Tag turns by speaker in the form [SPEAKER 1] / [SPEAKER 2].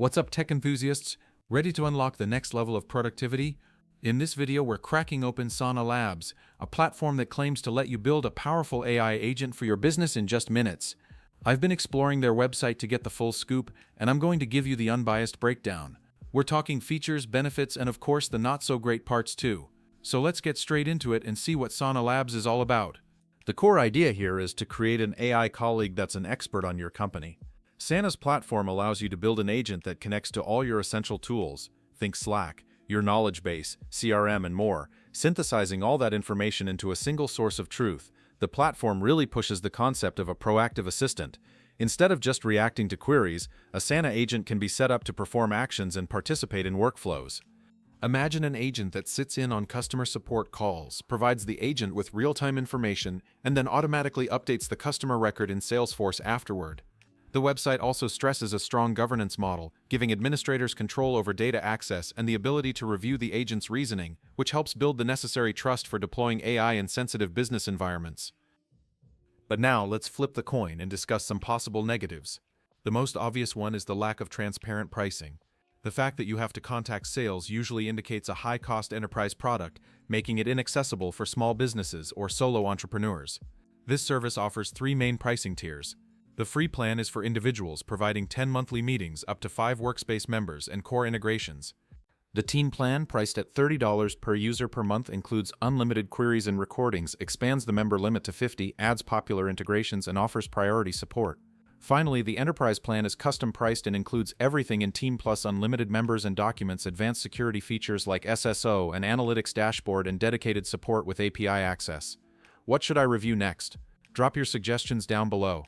[SPEAKER 1] What's up, tech enthusiasts? Ready to unlock the next level of productivity? In this video, we're cracking open Sana Labs, a platform that claims to let you build a powerful AI agent for your business in just minutes. I've been exploring their website to get the full scoop, and I'm going to give you the unbiased breakdown. We're talking features, benefits, and of course the not-so-great parts too. So let's get straight into it and see what Sana Labs is all about.
[SPEAKER 2] The core idea here is to create an AI colleague that's an expert on your company. Sana's platform allows you to build an agent that connects to all your essential tools, think Slack, your knowledge base, CRM, and more, synthesizing all that information into a single source of truth. The platform really pushes the concept of a proactive assistant. Instead of just reacting to queries, a Sana agent can be set up to perform actions and participate in workflows.
[SPEAKER 1] Imagine an agent that sits in on customer support calls, provides the agent with real-time information, and then automatically updates the customer record in Salesforce afterward. The website also stresses a strong governance model, giving administrators control over data access and the ability to review the agent's reasoning, which helps build the necessary trust for deploying AI in sensitive business environments. But now, let's flip the coin and discuss some possible negatives. The most obvious one is the lack of transparent pricing. The fact that you have to contact sales usually indicates a high-cost enterprise product, making it inaccessible for small businesses or solo entrepreneurs. This service offers 3 main pricing tiers. The free plan is for individuals, providing 10 monthly meetings, up to 5 workspace members, and core integrations. The teen plan, priced at $30 per user per month, includes unlimited queries and recordings, expands the member limit to 50, adds popular integrations, and offers priority support. Finally, the enterprise plan is custom priced and includes everything in Team Plus: unlimited members and documents, advanced security features like SSO, an analytics dashboard, and dedicated support with API access. What should I review next? Drop your suggestions down below.